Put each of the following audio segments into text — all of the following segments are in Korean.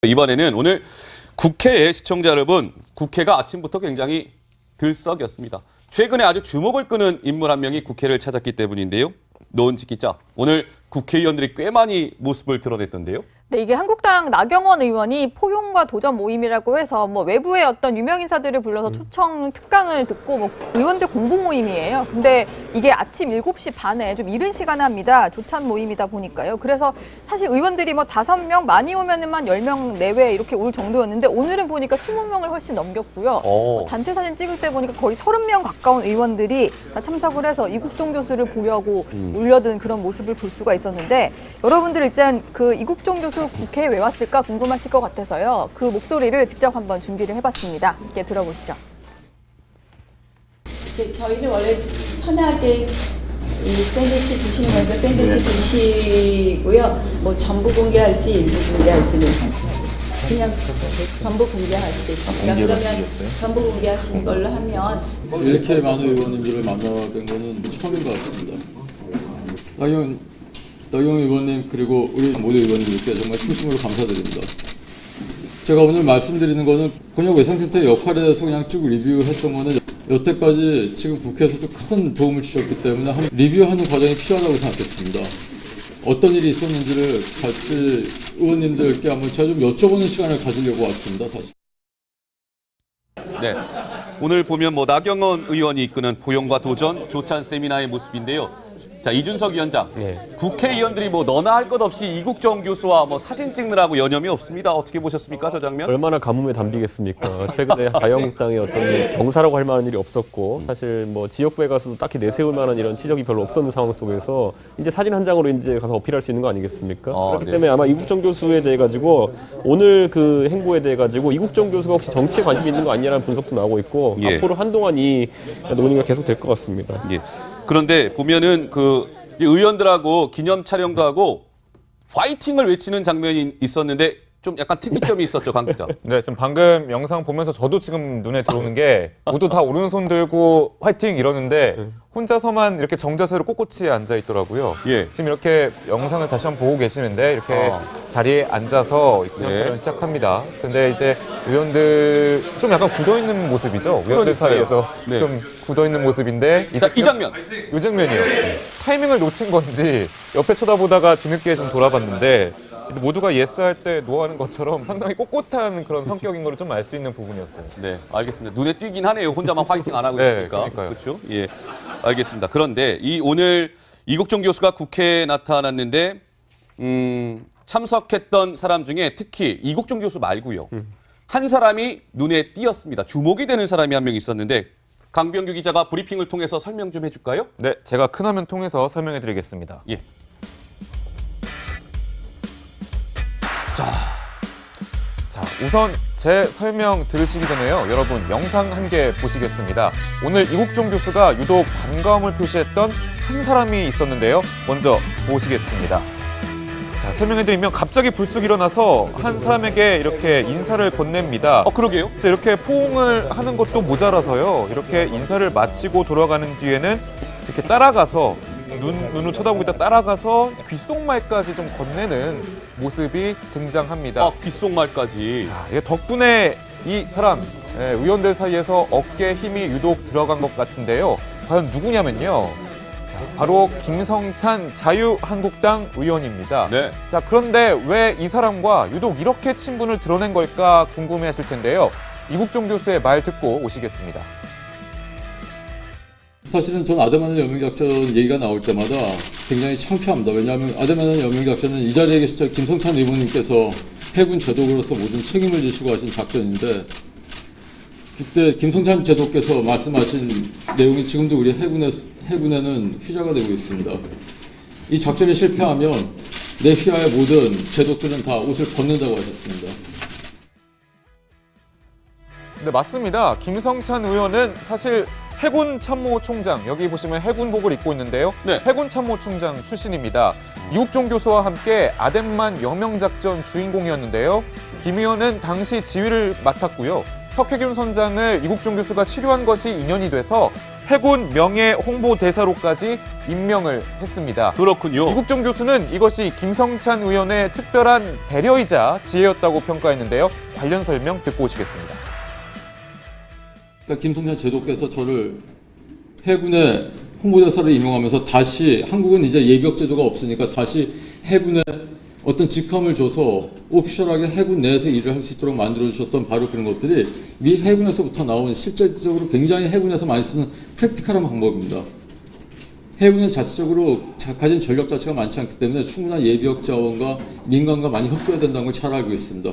이번에는 오늘 국회의 시청자 여러분, 국회가 아침부터 굉장히 들썩였습니다. 최근에 아주 주목을 끄는 인물 한 명이 국회를 찾았기 때문인데요. 노은지 기자, 오늘 국회의원들이 꽤 많이 모습을 드러냈던데요. 네, 이게 한국당 나경원 의원이 포용과 도전 모임이라고 해서 외부의 어떤 유명 인사들을 불러서 초청 특강을 듣고 의원들 공부 모임이에요. 근데 이게 아침 7시 반에 좀 이른 시간에 합니다. 조찬 모임이다 보니까요. 그래서 사실 의원들이 5명, 많이 오면은 10명 내외 이렇게 올 정도였는데 오늘은 보니까 20명을 훨씬 넘겼고요. 단체 사진 찍을 때 보니까 거의 30명 가까운 의원들이 다 참석을 해서 이국종 교수를 보려고 몰려든 그런 모습을 볼 수가 있었는데, 여러분들 일단 그 이국종 교수 국회에 왜 왔을까 궁금하실 것 같아서요. 그 목소리를 직접 한번 준비를 해봤습니다. 함께 들어보시죠. 저희는 원래 편하게 이 샌드위치 드시는 거니까 샌드위치 드시고요. 전부 공개할지 일부 공개할지는 그냥 전부 공개할 수도 있습니다. 그러면 전부 공개하시는 걸로 하면 이렇게 많은 의원님들을 만나뵌 거는 처음인 것 같습니다. 나경원 의원님 그리고 우리 모든 의원님들께 정말 진심으로 감사드립니다. 제가 오늘 말씀드리는 거는 권역외상센터의 역할에 대해서 그냥 쭉 리뷰했던 거는 여태까지 지금 국회에서도 큰 도움을 주셨기 때문에 리뷰하는 과정이 필요하다고 생각했습니다. 어떤 일이 있었는지를 같이 의원님들께 한번 제가 좀 여쭤보는 시간을 가지려고 왔습니다, 사실. 네, 오늘 보면 나경원 의원이 이끄는 포용과 도전 조찬 세미나의 모습인데요. 자, 이준석 위원장, 국회의원들이 너나 할 것 없이 이국종 교수와 사진 찍느라고 여념이 없습니다. 어떻게 보셨습니까, 저 장면? 얼마나 가뭄에 담비겠습니까? 최근에 자유한국당의 어떤 경사라고 할 만한 일이 없었고, 사실 지역구에 가서도 딱히 내세울 만한 이런 지적이 별로 없었는 상황 속에서 이제 사진 한 장으로 이제 가서 어필할 수 있는 거 아니겠습니까? 그렇기 때문에 아마 이국종 교수에 대해 가지고 오늘 그 행보에 대해 가지고 이국종 교수가 혹시 정치에 관심이 있는 거 아니냐는 분석도 나오고 있고, 앞으로 한동안 이 논의가 계속 될 것 같습니다. 그런데 보면은 의원들하고 기념 촬영도 하고 화이팅을 외치는 장면이 있었는데 좀 약간 특이점이 있었죠, 강 기자. 네, 지금 방금 영상 보면서 저도 지금 눈에 들어오는 게 모두 다 오른손 들고 화이팅 이러는데 혼자서만 이렇게 정자세로 꼿꼿이 앉아 있더라고요. 지금 이렇게 영상을 다시 한번 보고 계시는데 이렇게 자리에 앉아서 기념 시작합니다. 근데 이제 의원들 좀 약간 굳어있는 모습이죠. 의원들 사이에서 좀 굳어있는 모습인데 이 장면! 이 장면이요. 타이밍을 놓친 건지 옆에 쳐다보다가 뒤늦게 좀 돌아봤는데 모두가 예스할 때 노하는 것처럼 상당히 꼿꼿한 그런 성격인 걸 좀 알 수 있는 부분이었어요. 네, 알겠습니다. 눈에 띄긴 하네요. 혼자만 화이팅 안 하고 있으니까. 그렇죠? 예, 알겠습니다. 그런데 오늘 이국종 교수가 국회에 나타났는데 참석했던 사람 중에 특히 이국종 교수 말고요. 한 사람이 눈에 띄었습니다. 주목이 되는 사람이 한 명 있었는데 강병규 기자가 브리핑을 통해서 설명 좀 해줄까요? 네, 제가 큰 화면 통해서 설명해 드리겠습니다. 자, 우선 제 설명 들으시기 전에요. 여러분 영상 한 개 보시겠습니다. 오늘 이국종 교수가 유독 반가움을 표시했던 한 사람이 있었는데요. 먼저 보시겠습니다. 자, 설명해드리면 갑자기 불쑥 일어나서 한 사람에게 이렇게 인사를 건넵니다. 그러게요. 자, 이렇게 포옹을 하는 것도 모자라서요. 이렇게 인사를 마치고 돌아가는 뒤에는 이렇게 따라가서 눈을 쳐다보고 있다 따라가서 귓속말까지 좀 건네는 모습이 등장합니다. 귓속말까지. 덕분에 이 사람, 의원들 사이에서 어깨에 힘이 유독 들어간 것 같은데요. 과연 누구냐면요. 바로 김성찬 자유한국당 의원입니다. 자, 그런데 왜 이 사람과 유독 이렇게 친분을 드러낸 걸까 궁금해하실 텐데요. 이국종 교수의 말 듣고 오시겠습니다. 사실은 전 아데마는 여명작전 얘기가 나올 때마다 굉장히 창피합니다. 왜냐하면 아데마는 여명작전은 이 자리에 계신 김성찬 의원님께서 해군 제독으로서 모든 책임을 지시고 하신 작전인데, 그때 김성찬 제독께서 말씀하신 내용이 지금도 우리 해군에는 휘자가 되고 있습니다. 이 작전이 실패하면 내 휘하의 모든 제독들은 다 옷을 벗는다고 하셨습니다. 네, 맞습니다. 김성찬 의원은 사실 해군참모총장, 여기 보시면 해군복을 입고 있는데요. 해군참모총장 출신입니다. 이국종 교수와 함께 아덴만 여명작전 주인공이었는데요. 김 의원은 당시 지휘를 맡았고요. 석혜균 선장을 이국종 교수가 치료한 것이 인연이 돼서 해군 명예 홍보대사로까지 임명을 했습니다. 그렇군요. 이국종 교수는 이것이 김성찬 의원의 특별한 배려이자 지혜였다고 평가했는데요. 관련 설명 듣고 오시겠습니다. 그러니까 김성찬 제도께서 저를 해군의 홍보대사를 임명하면서 다시 한국은 이제 예비역 제도가 없으니까 다시 해군에 어떤 직함을 줘서 오피셜하게 해군 내에서 일을 할 수 있도록 만들어주셨던 바로 그런 것들이 미 해군에서부터 나온 실질적으로 굉장히 해군에서 많이 쓰는 프랙티컬한 방법입니다. 해군은 자체적으로 가진 전력 자체가 많지 않기 때문에 충분한 예비역 자원과 민간과 많이 협조해야 된다는 걸 잘 알고 있습니다.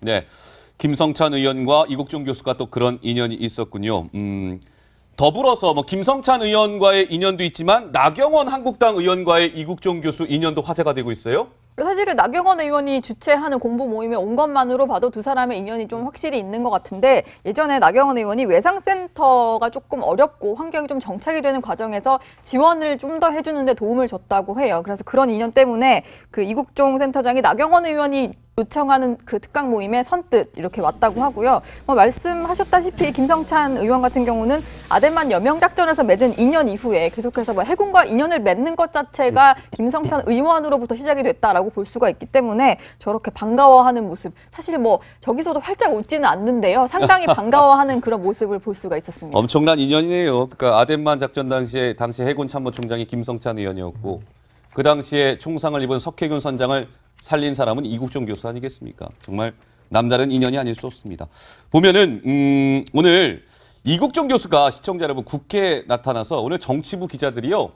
네, 김성찬 의원과 이국종 교수가 또 그런 인연이 있었군요. 더불어서 뭐 김성찬 의원과의 인연도 있지만 나경원 한국당 의원과의 이국종 교수 인연도 화제가 되고 있어요. 사실은 나경원 의원이 주최하는 공보 모임에 온 것만으로 봐도 두 사람의 인연이 좀 확실히 있는 것 같은데, 예전에 나경원 의원이 외상센터가 조금 어렵고 환경이 좀 정착이 되는 과정에서 지원을 좀 더 해주는 데 도움을 줬다고 해요. 그래서 그런 인연 때문에 그 이국종 센터장이 나경원 의원이 요청하는 그 특강 모임에 선뜻 이렇게 왔다고 하고요. 말씀하셨다시피 김성찬 의원 같은 경우는 아덴만 여명작전에서 맺은 인연 이후에 계속해서 해군과 인연을 맺는 것 자체가 김성찬 의원으로부터 시작이 됐다라고 볼 수가 있기 때문에 저렇게 반가워하는 모습, 사실 저기서도 활짝 웃지는 않는데요. 상당히 반가워하는 그런 모습을 볼 수가 있었습니다. 엄청난 인연이네요. 그러니까 아덴만 작전 당시 해군 참모총장이 김성찬 의원이었고 그 당시에 총상을 입은 석혜균 선장을 살린 사람은 이국종 교수 아니겠습니까? 정말 남다른 인연이 아닐 수 없습니다. 보면은 오늘 이국종 교수가 시청자 여러분 국회에 나타나서 오늘 정치부 기자들이요,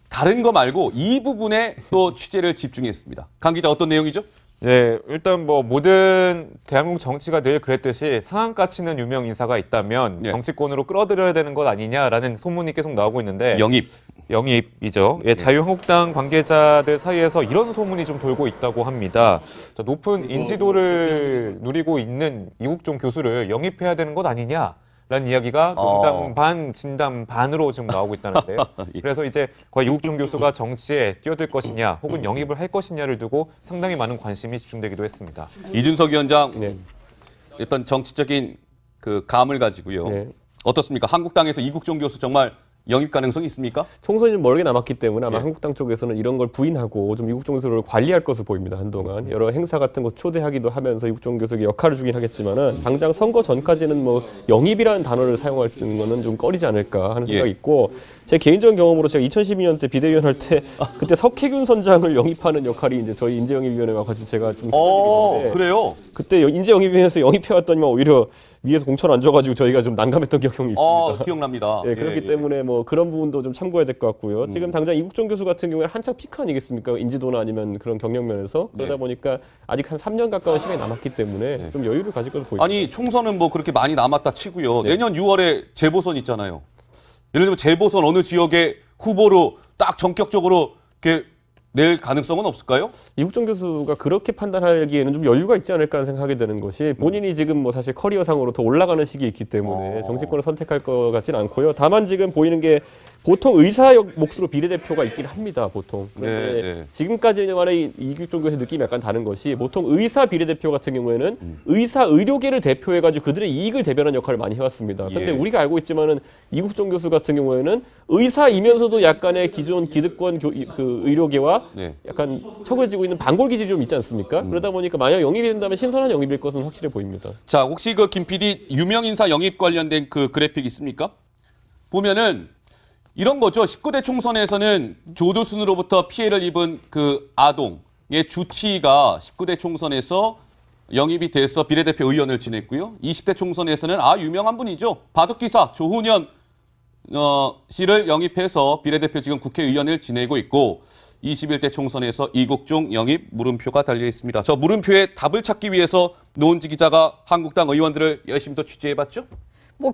다른 거 말고 이 부분에 또 취재를 집중했습니다. 강 기자, 어떤 내용이죠? 네, 일단 모든 대한민국 정치가 늘 그랬듯이 상한가 치는 유명 인사가 있다면 네. 정치권으로 끌어들여야 되는 것 아니냐라는 소문이 계속 나오고 있는데, 영입이죠. 예, 자유한국당 관계자들 사이에서 이런 소문이 좀 돌고 있다고 합니다. 높은 인지도를 누리고 있는 이국종 교수를 영입해야 되는 것 아니냐라는 이야기가 농담 반, 진담 반으로 지금 나오고 있다는데요. 그래서 이제 과연 이국종 교수가 정치에 뛰어들 것이냐 혹은 영입을 할 것이냐를 두고 상당히 많은 관심이 집중되기도 했습니다. 이준석 위원장, 어떤 정치적인 그 감을 가지고요. 네. 어떻습니까? 한국당에서 이국종 교수 정말 영입 가능성이 있습니까? 총선이 좀 멀게 남았기 때문에 아마 예. 한국당 쪽에서는 이런 걸 부인하고 좀 이국종 교수를 관리할 것으로 보입니다. 한동안 여러 행사 같은 거 초대하기도 하면서 이국종 교수에게 역할을 주긴 하겠지만은 당장 선거 전까지는 영입이라는 단어를 사용할 거는 좀 꺼리지 않을까 하는 생각이 있고, 제 개인적인 경험으로 제가 2012년 때 비대위원 할 때 그때 석혜균 선장을 영입하는 역할이 이제 저희 인재영입위원회 와가지고 제가 좀 그래요? 그때 인재영입위원회에서 영입해왔더니만 오히려 위에서 공천 안 줘가지고 저희가 좀 난감했던 경험이 있습니다. 기억납니다. 예, 그렇기 때문에 그런 부분도 좀 참고해야 될 것 같고요. 지금 당장 이국종 교수 같은 경우에 한창 피크 아니겠습니까? 인지도나 아니면 그런 경력면에서. 그러다 보니까 아직 한 3년 가까운 시간이 남았기 때문에 좀 여유를 가질 것으로 보입니다. 아니, 총선은 그렇게 많이 남았다 치고요. 내년 6월에 재보선 있잖아요. 예를 들면 재보선 어느 지역의 후보로 딱 전격적으로 이렇게 낼 가능성은 없을까요? 이국종 교수가 그렇게 판단하기에는 좀 여유가 있지 않을까 생각하게 되는 것이, 본인이 지금 사실 커리어상으로 더 올라가는 시기에 있기 때문에 정치권을 선택할 것 같지는 않고요. 다만 지금 보이는 게 보통 의사 몫으로 비례대표가 있긴 합니다. 보통. 그런데 지금까지만의 이국종 교수의 느낌이 약간 다른 것이, 보통 의사 비례대표 같은 경우에는 의사 의료계를 대표해가지고 그들의 이익을 대변하는 역할을 많이 해왔습니다. 그런데 우리가 알고 있지만은 이국종 교수 같은 경우에는 의사이면서도 약간의 기존 기득권 그 의료계와 약간 척을 지고 있는 반골 기질이 좀 있지 않습니까? 그러다 보니까 만약 영입이 된다면 신선한 영입일 것은 확실해 보입니다. 자, 혹시 김 PD 유명 인사 영입 관련된 그 그래픽 있습니까? 보면은 이런 거죠. 19대 총선에서는 조두순으로부터 피해를 입은 그 아동의 주치의가 19대 총선에서 영입이 돼서 비례대표 의원을 지냈고요. 20대 총선에서는 유명한 분이죠. 바둑기사 조훈현 씨를 영입해서 비례대표 지금 국회의원을 지내고 있고, 21대 총선에서 이국종 영입 물음표가 달려 있습니다. 저 물음표에 답을 찾기 위해서 노은지 기자가 한국당 의원들을 열심히 또 취재해봤죠?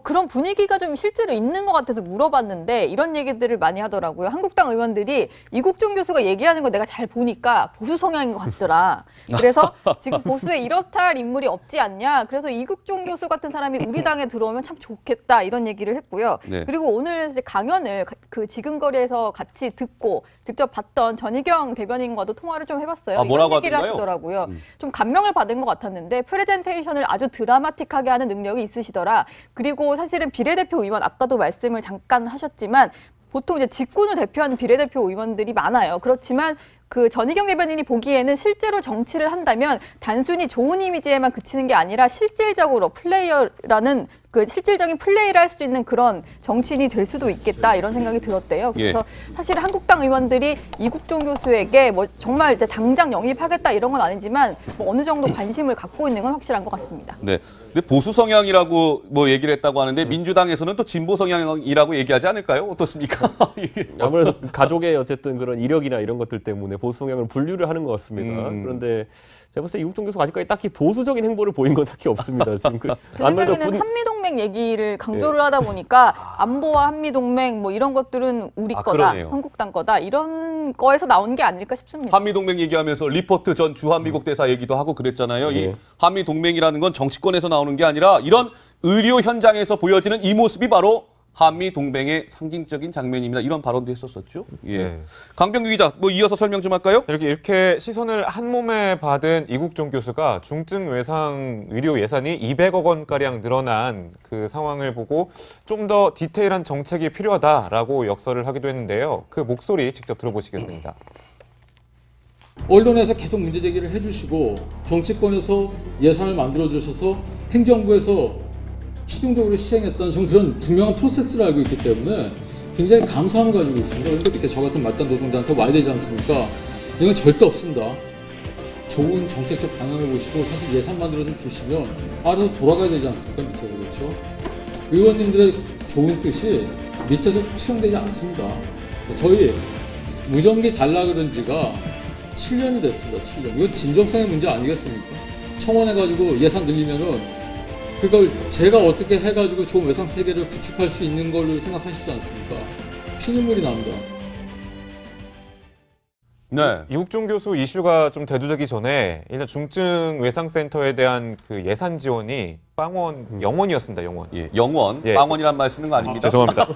그런 분위기가 좀 실제로 있는 것 같아서 물어봤는데 이런 얘기들을 많이 하더라고요. 한국당 의원들이 이국종 교수가 얘기하는 거 내가 잘 보니까 보수 성향인 것 같더라. 그래서 지금 보수에 이렇다 할 인물이 없지 않냐. 그래서 이국종 교수 같은 사람이 우리 당에 들어오면 참 좋겠다, 이런 얘기를 했고요. 그리고 오늘 이제 강연을 그 지금거리에서 같이 듣고 직접 봤던 전희경 대변인과도 통화를 좀 해봤어요. 뭐라고 이런 얘기를 하던가요? 하시더라고요. 좀 감명을 받은 것 같았는데 프레젠테이션을 아주 드라마틱하게 하는 능력이 있으시더라. 그리고 그리고 사실은 비례대표 의원 아까도 말씀을 잠깐 하셨지만 보통 이제 직군을 대표하는 비례대표 의원들이 많아요. 그렇지만 그 전희경 대변인이 보기에는 실제로 정치를 한다면 단순히 좋은 이미지에만 그치는 게 아니라 실질적으로 플레이어라는 그 실질적인 플레이를 할 수 있는 그런 정치인이 될 수도 있겠다 이런 생각이 들었대요. 그래서 사실 한국당 의원들이 이국종 교수에게 뭐 정말 이제 당장 영입하겠다 이런 건 아니지만 뭐 어느 정도 관심을 갖고 있는 건 확실한 것 같습니다. 네. 근데 보수 성향이라고 뭐 얘기를 했다고 하는데 민주당에서는 또 진보 성향이라고 얘기하지 않을까요? 어떻습니까? 이게. 아무래도 가족의 어쨌든 그런 이력이나 이런 것들 때문에 보수 성향을 분류를 하는 것 같습니다. 그런데 제가 봤을 때 이국종 교수가 아직까지 딱히 보수적인 행보를 보인 건 딱히 없습니다. 지금 제 생각에는 한미동맹 얘기를 강조를 하다 보니까 안보와 한미동맹 뭐 이런 것들은 우리 거다, 그러네요. 한국당 거다 이런 거에서 나온 게 아닐까 싶습니다. 한미동맹 얘기하면서 리포트 전 주한미국 대사 얘기도 하고 그랬잖아요. 이 한미동맹이라는 건 정치권에서 나오는 게 아니라 이런 의료 현장에서 보여지는 이 모습이 바로 한미동맹의 상징적인 장면입니다. 이런 발언도 했었었죠. 예. 강병규 기자, 뭐 이어서 설명 좀 할까요? 이렇게 시선을 한 몸에 받은 이국종 교수가 중증 외상 의료 예산이 200억 원가량 늘어난 그 상황을 보고 좀 더 디테일한 정책이 필요하다라고 역설을 하기도 했는데요. 그 목소리 직접 들어보시겠습니다. 언론에서 계속 문제 제기를 해주시고 정치권에서 예산을 만들어 주셔서 행정부에서 최종적으로 시행했던 좀 그런 분명한 프로세스를 알고 있기 때문에 굉장히 감사함을 가지고 있습니다. 그런데 이렇게 저 같은 말단 노동자한테 와야 되지 않습니까? 이건 절대 없습니다. 좋은 정책적 방향을 보시고 사실 예산 만들어서 주시면 알아서 돌아가야 되지 않습니까? 밑에서 그렇죠? 의원님들의 좋은 뜻이 밑에서 투영되지 않습니다. 저희 무전기 달라 그런 지가 7년이 됐습니다. 7년. 이건 진정성의 문제 아니겠습니까? 청원해가지고 예산 늘리면은 그걸 제가 어떻게 해가지고 좋은 외상 세계를 구축할 수 있는 걸로 생각하시지 않습니까? 피눈물이 납니다. 네. 이국종 교수 이슈가 좀 대두되기 전에 일단 중증 외상센터에 대한 그 예산 지원이 영원이었습니다. 영원. 예, 영원. 빵원이란 말 쓰는 거 아닙니다. 죄송합니다.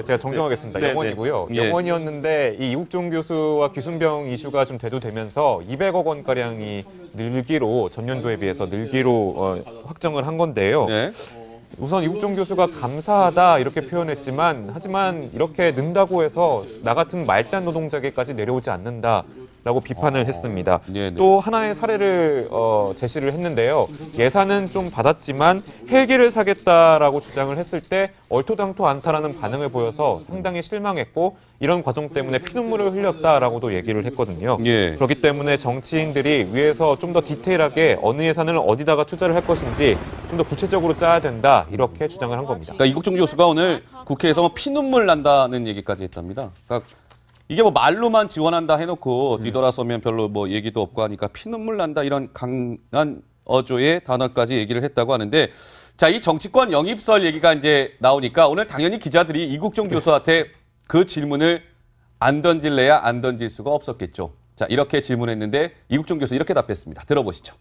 제가 정정하겠습니다. 네, 영원이고요. 네. 영원이었는데 이 이국종 교수와 귀순병 이슈가 좀 대두되면서 200억 원가량이 늘기로 전년도에 비해서 늘기로 확정을 한 건데요. 네. 우선 이국종 교수가 감사하다 이렇게 표현했지만 하지만 이렇게 는다고 해서 나 같은 말단 노동자에게까지 내려오지 않는다라고 비판을 했습니다. 네네. 또 하나의 사례를 제시를 했는데요. 예산은 좀 받았지만 헬기를 사겠다라고 주장을 했을 때 얼토당토 않다라는 반응을 보여서 상당히 실망했고 이런 과정 때문에 피눈물을 흘렸다라고도 얘기를 했거든요. 예. 그렇기 때문에 정치인들이 위에서 좀 더 디테일하게 어느 예산을 어디다가 투자를 할 것인지 좀 더 구체적으로 짜야 된다 이렇게 주장을 한 겁니다. 그러니까 이국종 교수가 오늘 국회에서 뭐 피눈물 난다는 얘기까지 했답니다. 그러니까 이게 뭐 말로만 지원한다 해놓고 뒤돌아서면 별로 뭐 얘기도 없고 하니까 피눈물 난다 이런 강한 어조의 단어까지 얘기를 했다고 하는데 자, 이 정치권 영입설 얘기가 이제 나오니까 오늘 당연히 기자들이 이국종 교수한테 그 질문을 안 던질래야 안 던질 수가 없었겠죠. 자, 이렇게 질문했는데 이국종 교수 이렇게 답했습니다. 들어보시죠.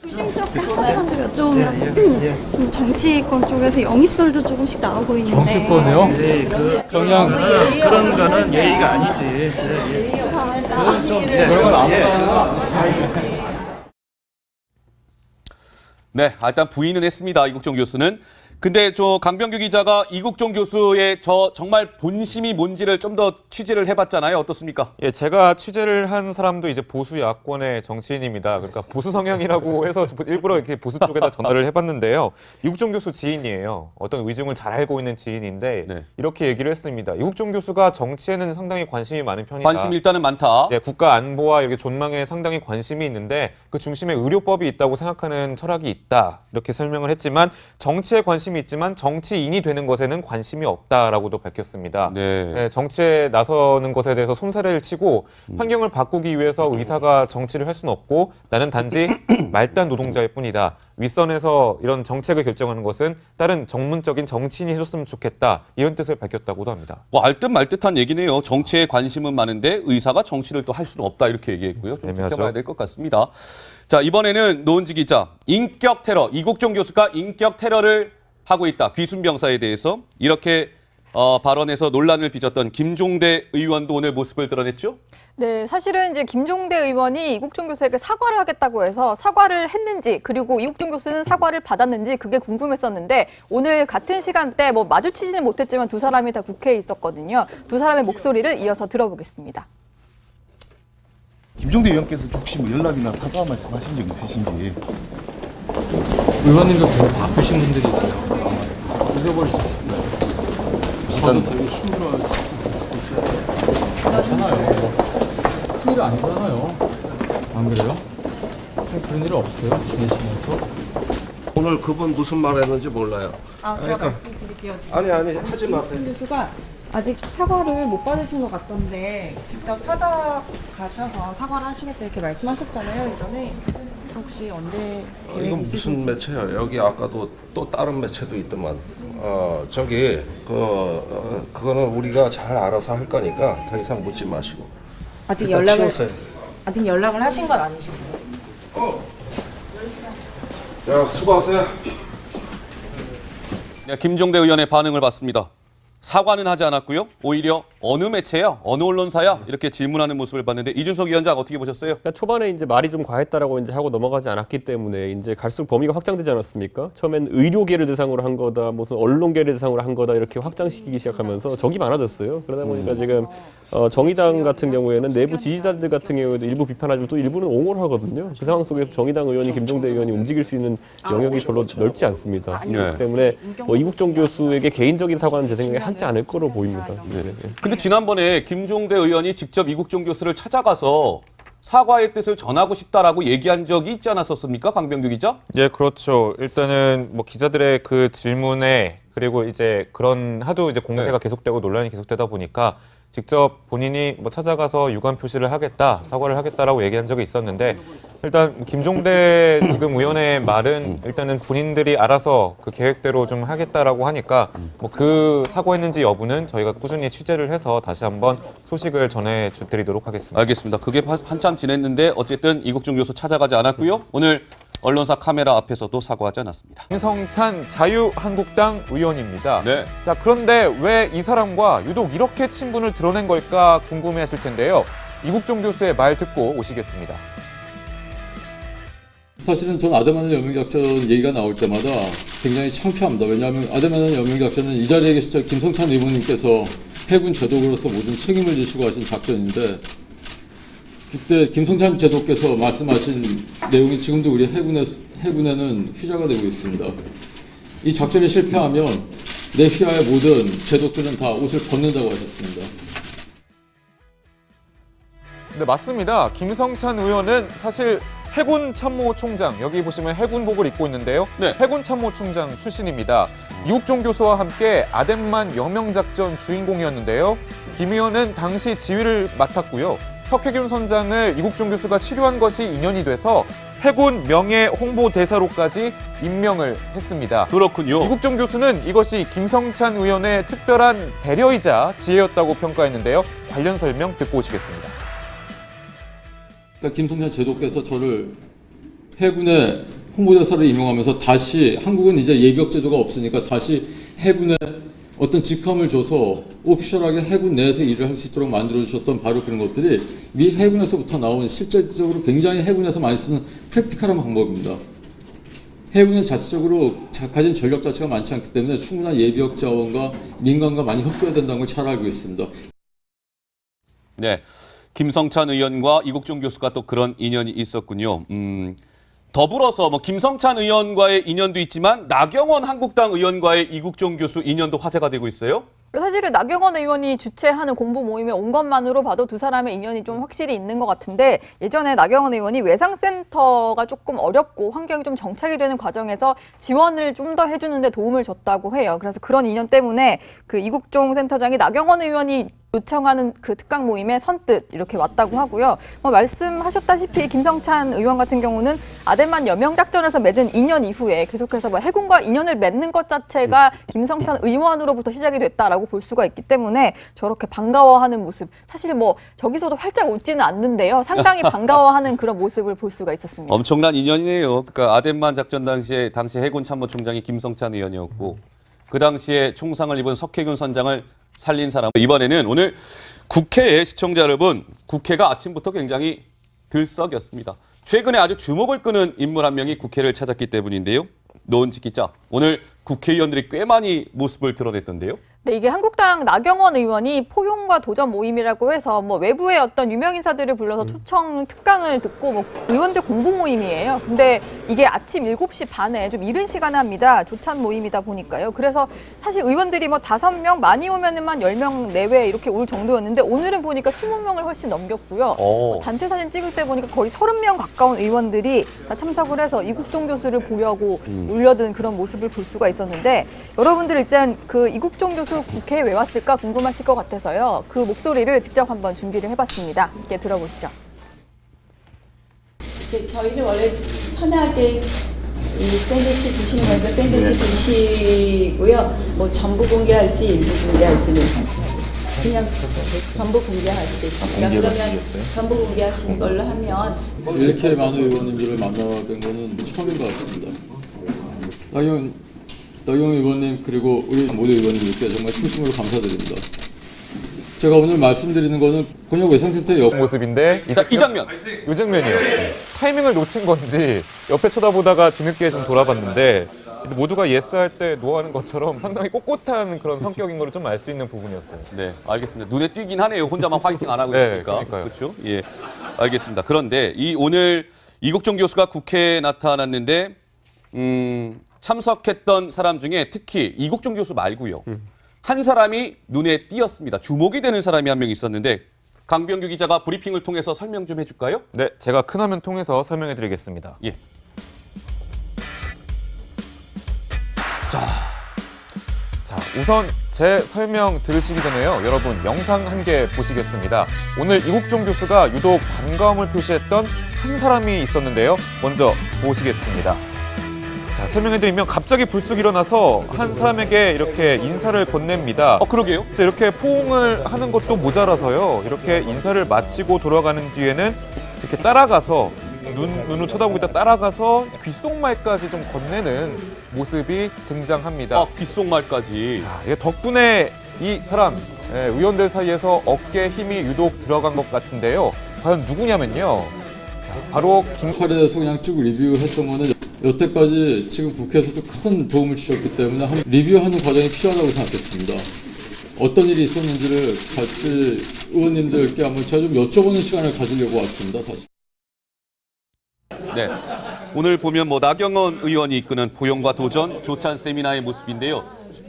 조심스럽게 하나만 더 여쭤보면 정치권 쪽에서 영입설도 조금씩 나오고 있는데 정치권이요? 네, 그냥 그런 거는 예의가 아니지. 그건 좀 그런 건 아무나. 네, 일단 부인은 했습니다. 이국종 교수는. 근데 저 강병규 기자가 이국종 교수의 저 정말 본심이 뭔지를 좀 더 취재를 해봤잖아요. 어떻습니까? 예, 제가 취재를 한 사람도 이제 보수 야권의 정치인입니다. 그러니까 보수 성향이라고 해서 일부러 이렇게 보수 쪽에다 전화를 해봤는데요. 이국종 교수 지인이에요. 어떤 의중을 잘 알고 있는 지인인데 네. 이렇게 얘기를 했습니다. 이국종 교수가 정치에는 상당히 관심이 많은 편이다. 관심이 일단은 많다. 예, 국가 안보와 이렇게 존망에 상당히 관심이 있는데 그 중심에 의료법이 있다고 생각하는 철학이 있다. 이렇게 설명을 했지만 정치에 관심이 있지만 정치인이 되는 것에는 관심이 없다라고도 밝혔습니다. 네. 예, 정치에 나서는 것에 대해서 손사래를 치고 환경을 바꾸기 위해서 의사가 정치를 할 수는 없고 나는 단지 말단 노동자일 뿐이다. 윗선에서 이런 정책을 결정하는 것은 다른 전문적인 정치인이 해줬으면 좋겠다. 이런 뜻을 밝혔다고도 합니다. 뭐 알듯 말듯한 얘기네요. 정치에 관심은 많은데 의사가 정치를 또 할 수는 없다 이렇게 얘기했고요. 좀 애매하죠. 지켜봐야 될 것 같습니다. 자, 이번에는 노은지 기자. 인격 테러. 이국종 교수가 인격 테러를 하고 있다. 귀순병사에 대해서 이렇게 발언에서 논란을 빚었던 김종대 의원도 오늘 모습을 드러냈죠? 네, 사실은 이제 김종대 의원이 이국종 교수에게 사과를 하겠다고 해서 사과를 했는지 그리고 이국종 교수는 사과를 받았는지 그게 궁금했었는데 오늘 같은 시간대 뭐 마주치지는 못했지만 두 사람이 다 국회에 있었거든요. 두 사람의 목소리를 이어서 들어보겠습니다. 김종대 의원께서 혹시 뭐 연락이나 사과 말씀하신 적 있으신지? 의원님도 되게 바쁘신 분들이 있어요. 잊어버릴 수 있습니다. 저도 되게 힘들어요. 그렇잖아요. 큰일 아니잖아요. 안 그래요? 그런 일 없어요? 지내시면서? 오늘 그분 무슨 말 했는지 몰라요. 제가 말씀드릴게요. 지금 아니 하지 마세요. 교수가 아직 사과를 못 받으신 것 같던데 직접 찾아가셔서 사과를 하시겠다 이렇게 말씀하셨잖아요, 이전에. 혹시 언제 계획 이건 있으신지? 무슨 매체예요? 여기 아까도 또 다른 매체도 있더만. 저기 그거는 우리가 잘 알아서 할 거니까 더 이상 묻지 마시고. 아직 일단 연락을 치우세요. 아직 연락을 하신 건 아니신가요? 야, 수고하세요. 네, 김종대 의원의 반응을 봤습니다. 사과는 하지 않았고요. 오히려 어느 매체야? 어느 언론사야? 이렇게 질문하는 모습을 봤는데 이준석 위원장 어떻게 보셨어요? 그러니까 초반에 이제 말이 좀 과했다라고 이제 하고 넘어가지 않았기 때문에 이제 갈수록 범위가 확장되지 않았습니까? 처음엔 의료계를 대상으로 한 거다, 무슨 언론계를 대상으로 한 거다 이렇게 확장시키기 시작하면서 적이 많아졌어요. 그러다 보니까 지금 정의당 같은 경우에는 내부 지지자들 같은 경우에도 일부 비판하지만 또 일부는 옹호를 하거든요. 그 상황 속에서 정의당 의원이 김종대 의원이 움직일 수 있는 영역이 별로 넓지 않습니다. 그렇기 때문에 뭐 이국종 교수에게 개인적인 사과는 제 생각에 하지 않을 거로 보입니다. 근데 지난번에 김종대 의원이 직접 이국종 교수를 찾아가서 사과의 뜻을 전하고 싶다라고 얘기한 적이 있지 않았었습니까? 강병규 기자? 예, 그렇죠. 일단은 뭐 기자들의 그 질문에 그리고 이제 그런 하도 이제 공세가 계속되고 논란이 계속되다 보니까 직접 본인이 뭐 찾아가서 유감 표시를 하겠다, 사과를 하겠다라고 얘기한 적이 있었는데 일단 김종대 지금 의원의 말은 일단은 군인들이 알아서 그 계획대로 좀 하겠다라고 하니까 뭐 그 사과했는지 여부는 저희가 꾸준히 취재를 해서 다시 한번 소식을 전해 드리도록 하겠습니다. 알겠습니다. 그게 한참 지냈는데 어쨌든 이국종 교수 찾아가지 않았고요. 오늘 언론사 카메라 앞에서도 사과하지 않았습니다. 김성찬 자유한국당 의원입니다. 네. 자, 그런데 왜 이 사람과 유독 이렇게 친분을 드러낸 걸까 궁금해하실 텐데요. 이국종 교수의 말 듣고 오시겠습니다. 사실은 전 아데마는 여명작전 얘기가 나올 때마다 굉장히 창피합니다. 왜냐하면 아데마는 여명작전은 이 자리에 계신 김성찬 의원님께서 해군 제독으로서 모든 책임을 지시고 하신 작전인데 그때 김성찬 제독께서 말씀하신 내용이 지금도 우리 해군에는 휘자가 되고 있습니다. 이 작전이 실패하면 내 휘하의 모든 제독들은 다 옷을 벗는다고 하셨습니다. 네, 맞습니다. 김성찬 의원은 사실 해군 참모총장, 여기 보시면 해군복을 입고 있는데요. 네. 해군 참모총장 출신입니다. 이국종 교수와 함께 아덴만 여명작전 주인공이었는데요. 김 의원은 당시 지휘를 맡았고요. 석혜균 선장을 이국종 교수가 치료한 것이 인연이 돼서 해군 명예 홍보대사로까지 임명을 했습니다. 그렇군요. 이국종 교수는 이것이 김성찬 의원의 특별한 배려이자 지혜였다고 평가했는데요. 관련 설명 듣고 오시겠습니다. 그러니까 김성찬 제독께서 저를 해군의 홍보대사로 임명하면서 다시 한국은 이제 예비역 제도가 없으니까 다시 해군에 어떤 직함을 줘서 오피셜하게 해군 내에서 일을 할 수 있도록 만들어주셨던 바로 그런 것들이 미 해군에서부터 나온 실질적으로 굉장히 해군에서 많이 쓰는 프랙티컬한 방법입니다. 해군은 자체적으로 가진 전력 자체가 많지 않기 때문에 충분한 예비역 자원과 민간과 많이 협조해야 된다는 걸 잘 알고 있습니다. 네, 김성찬 의원과 이국종 교수가 또 그런 인연이 있었군요. 더불어서 뭐 김성찬 의원과의 인연도 있지만 나경원 한국당 의원과의 이국종 교수 인연도 화제가 되고 있어요. 사실은 나경원 의원이 주최하는 공보 모임에 온 것만으로 봐도 두 사람의 인연이 좀 확실히 있는 것 같은데 예전에 나경원 의원이 외상센터가 조금 어렵고 환경이 좀 정착이 되는 과정에서 지원을 좀 더 해주는 데 도움을 줬다고 해요. 그래서 그런 인연 때문에 그 이국종 센터장이 나경원 의원이 요청하는 그 특강 모임에 선뜻 이렇게 왔다고 하고요. 말씀하셨다시피 김성찬 의원 같은 경우는 아덴만 여명작전에서 맺은 인연 이후에 계속해서 해군과 인연을 맺는 것 자체가 김성찬 의원으로부터 시작이 됐다라고 볼 수가 있기 때문에 저렇게 반가워하는 모습, 사실 저기서도 활짝 웃지는 않는데요. 상당히 반가워하는 그런 모습을 볼 수가 있었습니다. 엄청난 인연이네요. 그러니까 아덴만 작전 당시 해군 참모총장이 김성찬 의원이었고 그 당시에 총상을 입은 석혜균 선장을 살린 사람. 이번에는 오늘 국회의 시청자 여러분, 국회가 아침부터 굉장히 들썩였습니다. 최근에 아주 주목을 끄는 인물 한 명이 국회를 찾았기 때문인데요. 노은지 기자, 오늘 국회의원들이 꽤 많이 모습을 드러냈던데요. 네, 이게 한국당 나경원 의원이 포용과 도전 모임이라고 해서 뭐 외부의 어떤 유명 인사들을 불러서 초청 특강을 듣고 뭐 의원들 공부 모임이에요. 근데 이게 아침 7시 반에 좀 이른 시간에 합니다. 조찬 모임이다 보니까요. 그래서 사실 의원들이 뭐 5명, 많이 오면은만 10명 내외 이렇게 올 정도였는데 오늘은 보니까 20명을 훨씬 넘겼고요. 단체 사진 찍을 때 보니까 거의 30명 가까운 의원들이 다 참석을 해서 이국종 교수를 보려고 몰려든 그런 모습을 볼 수가 있었는데, 여러분들 일단 그 이국종 교수 국회에 왜 왔을까 궁금하실 것 같아서요. 그 목소리를 직접 한번 준비를 해봤습니다. 함께 들어보시죠. 저희는 원래 편하게 이 샌드위치 드시는 거니까 샌드위치 드시고요. 뭐 전부 공개할지 일부 공개할지는 그냥 전부 공개할 수도 있습니다. 그러면 전부 공개하시는 걸로 하면 이렇게 많은 의원님들을 만나뵌 거는 처음인 것 같습니다. 나경원 의원님 그리고 우리 모두 의원님들께 정말 진심으로 감사드립니다. 제가 오늘 말씀드리는 거는 권역외상센터의 모습인데 이 장면! 이 장면이요. 타이밍을 놓친 건지 옆에 쳐다보다가 뒤늦게 좀 돌아봤는데 모두가 예스할 때 노하는 것처럼 상당히 꼿꼿한 그런 성격인 걸 좀 알 수 있는 부분이었어요. 네, 알겠습니다. 눈에 띄긴 하네요. 혼자만 화이팅 안 하고 있으니까. 네, 그렇죠? 예, 알겠습니다. 그런데 오늘 이국종 교수가 국회에 나타났는데 참석했던 사람 중에 특히 이국종 교수 말고요. 한 사람이 눈에 띄었습니다. 주목이 되는 사람이 한 명 있었는데 강병규 기자가 브리핑을 통해서 설명 좀 해줄까요? 네, 제가 큰 화면 통해서 설명해 드리겠습니다. 예. 자, 우선 제 설명 들으시기 전에요. 여러분 영상 한 개 보시겠습니다. 오늘 이국종 교수가 유독 반가움을 표시했던 한 사람이 있었는데요. 먼저 보시겠습니다. 자, 설명해드리면 갑자기 불쑥 일어나서 한 사람에게 이렇게 인사를 건넵니다. 그러게요. 자, 이렇게 포옹을 하는 것도 모자라서요. 이렇게 인사를 마치고 돌아가는 뒤에는 이렇게 따라가서 눈을 쳐다보고 있다 따라가서 귓속말까지 좀 건네는 모습이 등장합니다. 귓속말까지. 이게 덕분에 이 사람 의원들 사이에서 어깨에 힘이 유독 들어간 것 같은데요. 과연 누구냐면요. 바로 칼에서 그냥 쭉 리뷰했던 거는 여태까지 지금 국회에서도 큰 도움을 주셨기 때문에 리뷰하는 과정이 필요하다고 생각했습니다. 어떤 일이 있었는지를 같이 의원님들께 한번 제가 좀 여쭤보는 시간을 가지려고 왔습니다. 사실. 네, 오늘 보면 나경원 의원이 이끄는 포용과 도전 조찬 세미나의 모습인데요.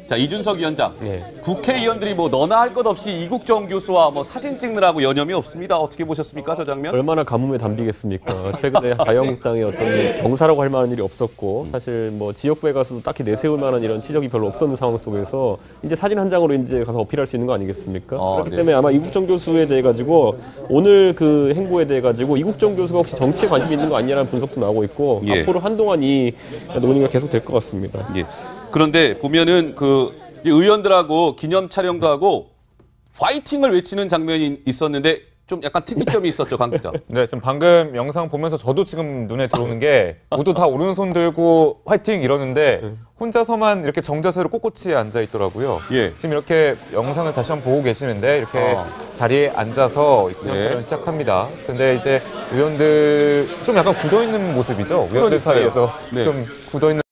자, 이준석 위원장, 국회의원들이 너나 할 것 없이 이국종 교수와 사진 찍느라고 여념이 없습니다. 어떻게 보셨습니까, 저 장면? 얼마나 가뭄에 담비겠습니까. 최근에 자유한국당의 어떤 정사라고 할 만한 일이 없었고, 사실 지역구에 가서도 딱히 내세울 만한 이런 치적이 별로 없었는 상황 속에서 이제 사진 한 장으로 이제 가서 어필할 수 있는 거 아니겠습니까? 그렇기 때문에 아마 이국종 교수에 대해 가지고 오늘 그 행보에 대해 가지고 이국종 교수가 혹시 정치에 관심이 있는 거 아니냐는 분석도 나오고 있고, 앞으로 한동안 이 논의가 계속 될 것 같습니다. 그런데 보면은 의원들하고 기념 촬영도 하고 화이팅을 외치는 장면이 있었는데 좀 약간 특이점이 있었죠, 강 기자. 네, 지금 방금 영상 보면서 저도 지금 눈에 들어오는 게 모두 다 오른손 들고 화이팅 이러는데 혼자서만 이렇게 정자세로 꼿꼿이 앉아 있더라고요. 지금 이렇게 영상을 다시 한번 보고 계시는데 이렇게 자리에 앉아서 기념 촬영 시작합니다. 근데 이제 의원들 좀 약간 굳어 있는 모습이죠. 의원들 사이에서 좀 굳어 있는